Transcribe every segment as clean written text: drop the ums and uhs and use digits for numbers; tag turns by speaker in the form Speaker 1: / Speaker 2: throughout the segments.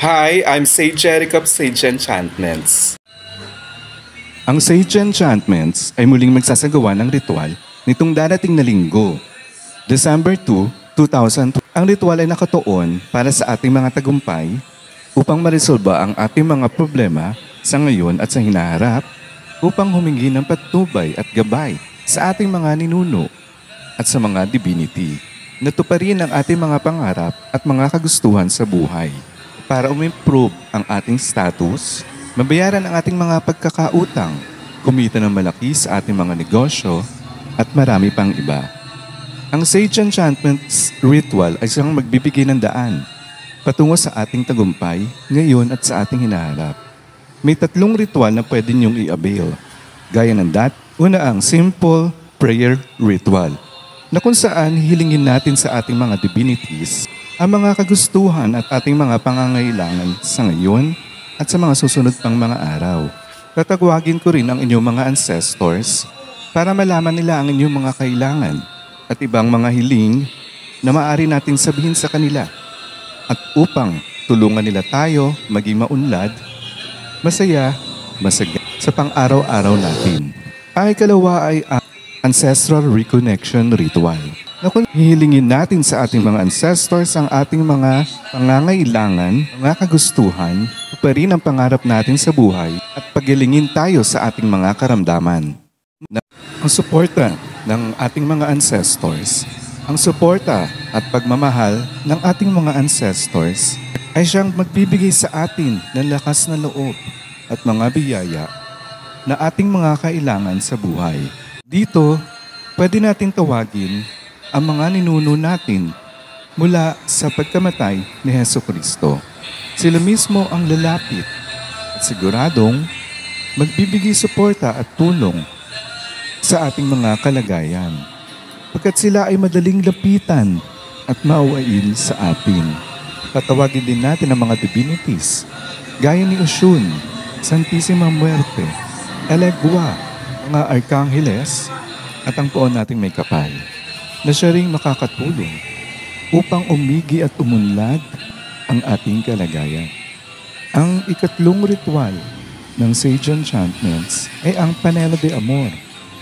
Speaker 1: Hi, I'm Sage Jericho of Sage Enchantments.
Speaker 2: Ang Sage Enchantments ay muling magsasagawa ng ritual nitong darating na linggo, December 2, 2002. Ang ritual ay nakatuon para sa ating mga tagumpay upang maresolba ang ating mga problema sa ngayon at sa hinaharap, upang humingi ng patnubay at gabay sa ating mga ninuno at sa mga divinity. Natuparin ang ating mga pangarap at mga kagustuhan sa buhay para umimprove ang ating status, mabayaran ang ating mga pagkakautang, kumita ng malaki sa ating mga negosyo, at marami pang iba. Ang Sage Enchantments Ritual ay siyang magbibigay ng daan patungo sa ating tagumpay ngayon at sa ating hinaharap. May 3 ritual na pwede niyong i-avail. Gaya ng una ang Simple Prayer Ritual, na kung saan hihilingin natin sa ating mga divinities ang mga kagustuhan at ating mga pangangailangan sa ngayon at sa mga susunod pang mga araw. Tatagwagin ko rin ang inyong mga ancestors para malaman nila ang inyong mga kailangan at ibang mga hiling na maaari nating sabihin sa kanila, at upang tulungan nila tayo maging maunlad, masaya, masaga sa pang-araw-araw natin. Ang ikalawa ay ang Ancestral Reconnection Ritual, na kung hihilingin natin sa ating mga ancestors ang ating mga pangangailangan, mga kagustuhan, pa rin ang pangarap natin sa buhay at pagilingin tayo sa ating mga karamdaman. Ang suporta ng ating mga ancestors, ang suporta at pagmamahal ng ating mga ancestors ay siyang magbibigay sa atin ng lakas na loob at mga biyaya na ating mga kailangan sa buhay. Dito, pwede natin tawagin ang mga ninuno natin mula sa pagkamatay ni Jesucristo. Sila mismo ang lalapit at siguradong magbibigay suporta at tulong sa ating mga kalagayan, pagkat sila ay madaling lapitan at maawain sa atin. Tatawagin din natin ang mga divinities gaya ni Oshun, Santissima Muerte, Elegua, mga Arcangheles at ang poon nating may kapal, na siya ring makakatulong upang umigi at umunlad ang ating kalagayan. Ang ikatlong ritual ng Sage Enchantments ay ang Panela de Amor,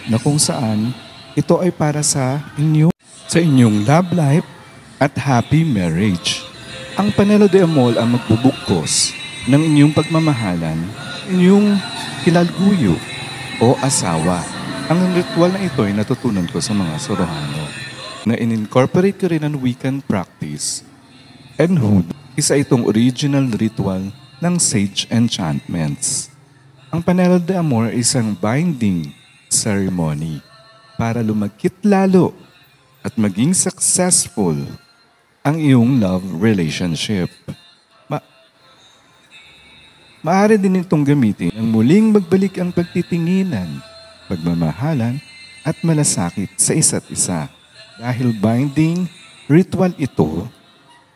Speaker 2: na kung saan ito ay para sa inyong love life at happy marriage. Ang Panela de Amor ang magbubukos ng inyong pagmamahalan, inyong kilalguyo o asawa. Ang ritual na ito ay natutunan ko sa mga Sorohano, na in-incorporate ko rin ang Wiccan practice and hood. Isa itong original ritual ng Sage Enchantments. Ang Panela de Amor ay isang binding ceremony para lumagkit lalo at maging successful ang iyong love relationship. Maaari din itong gamitin ng muling magbalik ang pagtitinginan, pagmamahalan at malasakit sa isa't isa. Dahil binding ritual ito,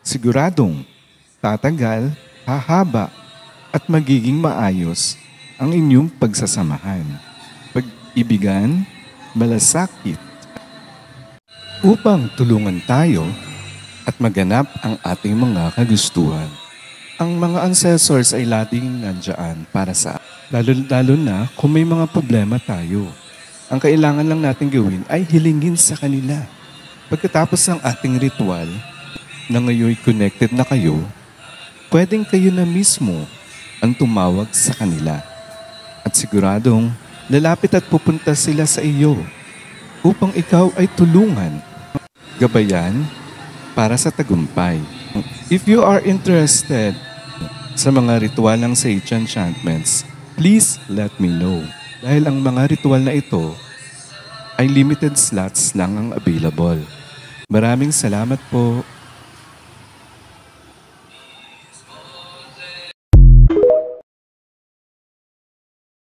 Speaker 2: siguradong tatagal, hahaba at magiging maayos ang inyong pagsasamahan, pag-ibigan, malasakit, upang tulungan tayo at maganap ang ating mga kagustuhan. Ang mga ancestors ay laging nandiyan para sa lalo na kung may mga problema tayo. Ang kailangan lang natin gawin ay hilingin sa kanila. Pagkatapos ng ating ritual, na ngayon connected na kayo, pwedeng kayo na mismo ang tumawag sa kanila. At siguradong lalapit at pupunta sila sa iyo upang ikaw ay tulungan, gabayan para sa tagumpay. If you are interested sa mga ritual ng Sage Enchantments, please let me know. Dahil ang mga ritual na ito ay limited slots lang ang available. Maraming salamat po.